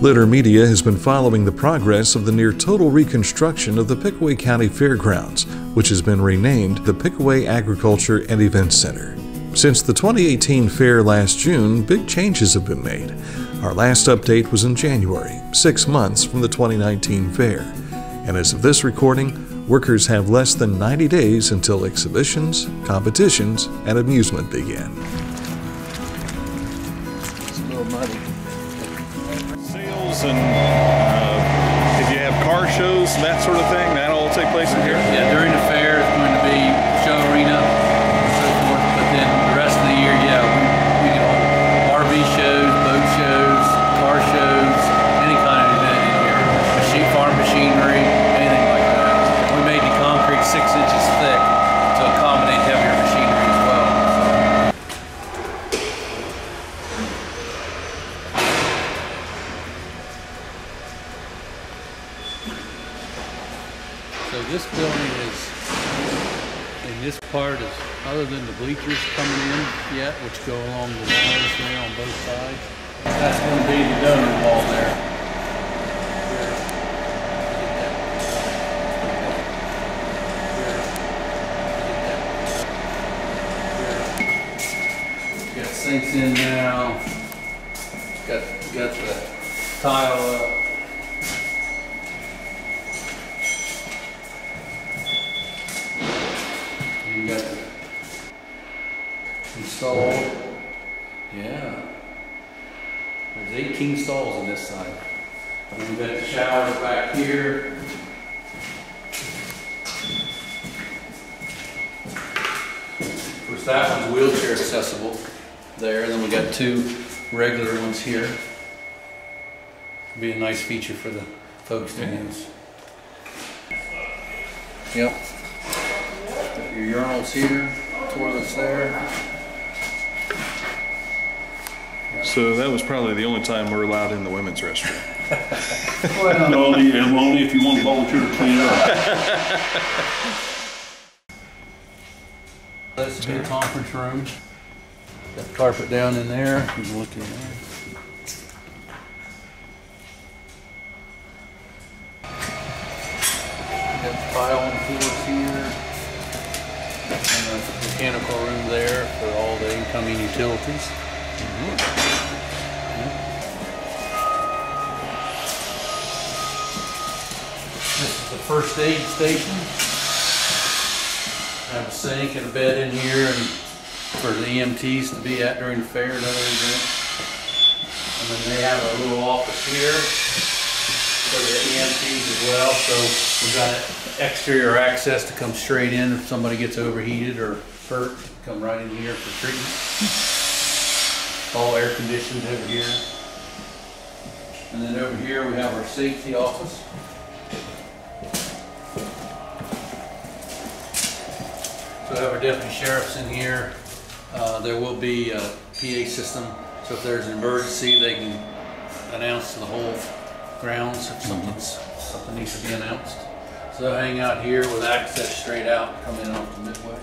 Litter Media has been following the progress of the near-total reconstruction of the Pickaway County Fairgrounds, which has been renamed the Pickaway Agriculture and Events Center. Since the 2018 fair last June, big changes have been made. Our last update was in January, 6 months from the 2019 fair. And as of this recording, workers have less than 90 days until exhibitions, competitions, and amusement begin. It's a little muddy. Sales and if you have car shows, that sort of thing, that all take place in here? Yeah, during the fair it's going to be show arena and so forth, but then the rest of the year, yeah, we can hold RV shows, boat shows, car shows, any kind of event in here. Farm machinery, anything like that. We made the concrete 6 inches thick to accommodate heavier machinery as well. So this building is, in this part is, other than the bleachers coming in yet, which go along the walls there on both sides, that's going to be the donor wall there. Sinks in now. Got the tile up. And you got the installed. Yeah. There's 18 stalls on this side. And we've got the showers back here. Of course, that one's wheelchair accessible there, and then we got 2 regular ones here. Be a nice feature for the folks to use. Yep. Got your urinals here, toilets there. So that was probably the only time we're allowed in the women's restroom. Well, no, only if you want to volunteer to clean it up. This is the conference room. Got carpet down in there. You can look in there. Got the tile on the floors here. And a mechanical room there for all the incoming utilities. This is the first aid station. I have a sink and a bed in here, and for the EMTs to be at during the fair and other events. And then they have a little office here for the EMTs as well. So we've got exterior access to come straight in if somebody gets overheated or hurt. Come right in here for treatment. All air conditioned over here. And then over here we have our safety office. So we have our deputy sheriffs in here. There will be a PA system, so if there's an emergency, they can announce to the whole grounds if something needs to be announced. So they'll hang out here with access straight out and come in off the midway.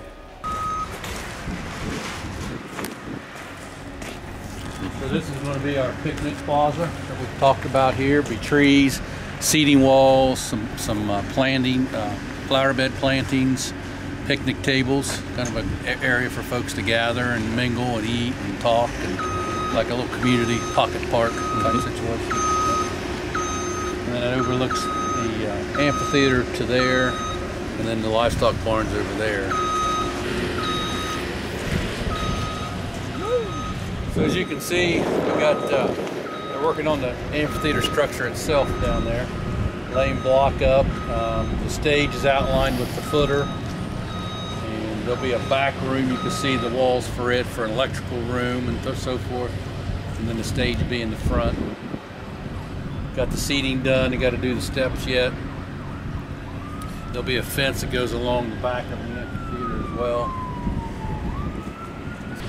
So this is going to be our picnic plaza that we've talked about here. Be trees, seating walls, some planting, flower bed plantings, picnic tables, kind of an area for folks to gather and mingle and eat and talk, and like a little community pocket park type situation. And then it overlooks the amphitheater to there, and then the livestock barns over there. So as you can see, we got they're working on the amphitheater structure itself down there, laying block up. The stage is outlined with the footer. There'll be a back room, you can see the walls for it, for an electrical room and so forth. And then the stage will be in the front. Got the seating done, you got to do the steps yet. There'll be a fence that goes along the back of the amphitheater as well.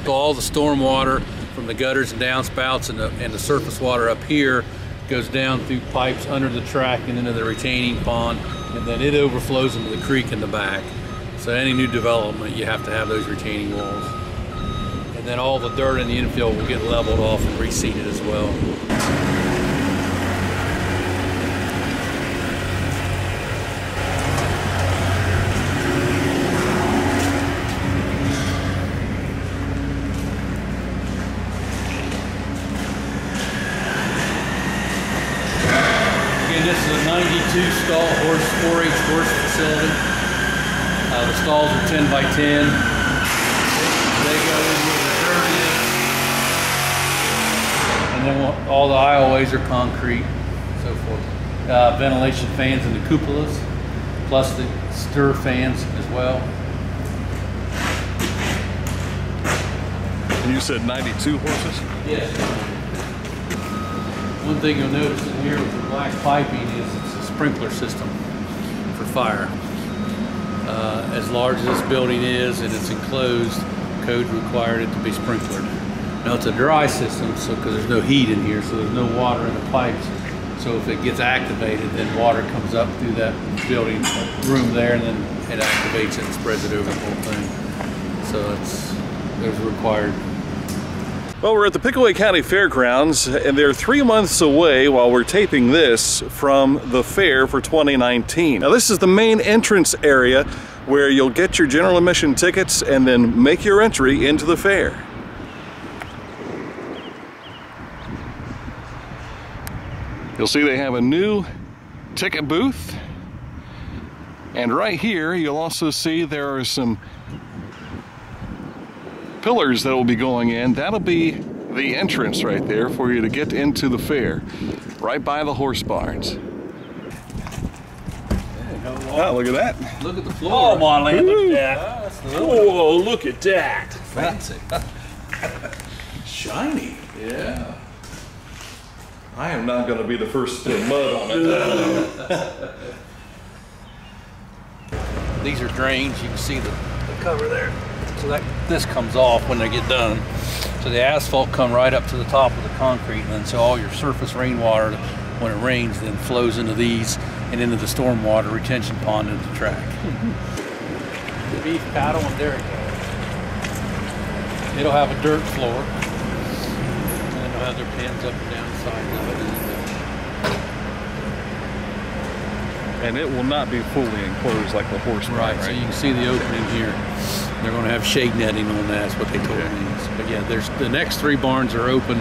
So all the storm water from the gutters and downspouts and the surface water up here goes down through pipes under the track and into the retaining pond, and then it overflows into the creek in the back. So any new development, you have to have those retaining walls. And then all the dirt in the infield will get leveled off and reseeded as well. Again, this is a 92 stall 4-H horse facility. The stalls are 10 by 10. They go in where the dirt is. And then all the aisleways are concrete, so forth. Ventilation fans in the cupolas, plus the stir fans as well. And you said 92 horses? Yes. One thing you'll notice in here with the black piping is it's a sprinkler system for fire. As large as this building is and it's enclosed, code required it to be sprinklered. Now it's a dry system, so because there's no heat in here, so there's no water in the pipes. So if it gets activated, then water comes up through that building room there, and then it activates it and spreads it over the whole thing. So it's required. Well, we're at the Pickaway County Fairgrounds, and they're 3 months away while we're taping this from the fair for 2019. Now, this is the main entrance area where you'll get your general admission tickets and then make your entry into the fair. You'll see they have a new ticket booth, and right here you'll also see there are some pillars that will be going in. That'll be the entrance right there for you to get into the fair, right by the horse barns. Wow, look at that. Look at the floor. Oh my land, look at that. Whoa, look at that. Fancy. Shiny. Yeah. I am not going to be the first to mud on it. These are drains. You can see the cover there. So this comes off when they get done. So the asphalt come right up to the top of the concrete, and then so all your surface rainwater, when it rains, then flows into these and into the stormwater retention pond into the track. Beef, cattle, and dairy cattle. It'll have a dirt floor, and then they'll have their pens up and down the sides of it. And it will not be fully enclosed like the horse barn, Right, so you can see the opening here. They're going to have shade netting on that. That's what they told me. But yeah, the next 3 barns are open,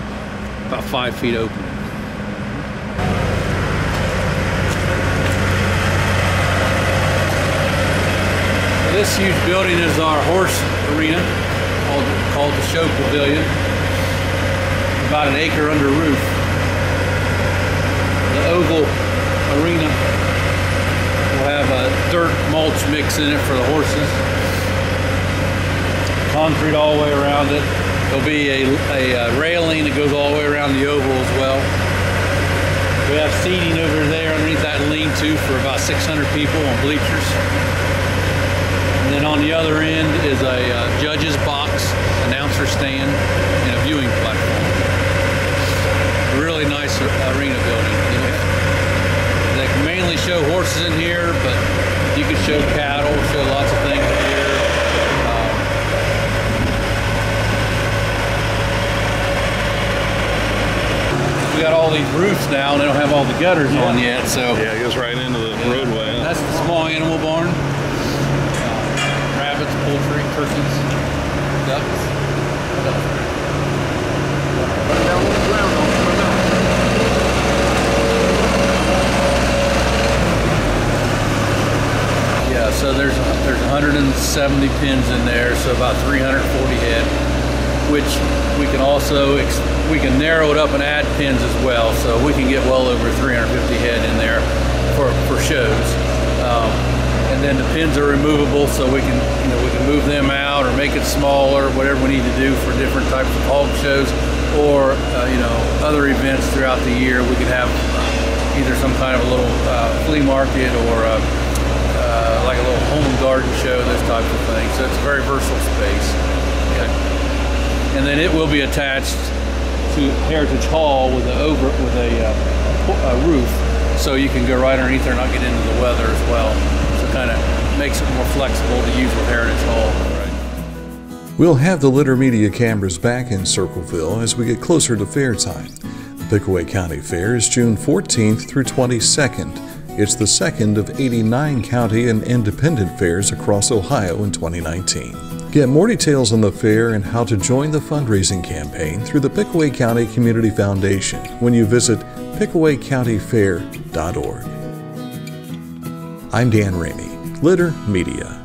about 5 feet open. This huge building is our horse arena, called the Show Pavilion. About an acre under roof. The oval arena will have a dirt mulch mix in it for the horses. Concrete all the way around it. There'll be a railing that goes all the way around the oval as well. We have seating over there underneath that lean-to for about 600 people on bleachers. And then on the other end is a judge's box, announcer stand, and a viewing platform. A really nice arena building. They can mainly show horses in here, but you can show cattle, show lots of things in here. We got all these roofs now, and they don't have all the gutters on yet, so. Yeah, it goes right into the roadway. That's the small animal barn. Rabbits, poultry, turkeys, ducks. Yeah, so there's 170 pins in there, so about 340 head, which we can also narrow it up and add pins as well, so we can get well over 350 head in there for shows. And then the pins are removable, so we can move them out or make it smaller, whatever we need to do for different types of hog shows, or other events throughout the year. We could have either some kind of a little flea market or like a little home and garden show, those types of things. So it's a very versatile space. Okay. And then it will be attached to Heritage Hall with a roof, so you can go right underneath there and not get into the weather as well. So it kind of makes it more flexible to use with Heritage Hall. Right. We'll have the Litter Media cameras back in Circleville as we get closer to fair time. The Pickaway County Fair is June 14th through 22nd. It's the second of 89 county and independent fairs across Ohio in 2019. Get more details on the fair and how to join the fundraising campaign through the Pickaway County Community Foundation when you visit pickawaycountyfair.org. I'm Dan Ramey, Litter Media.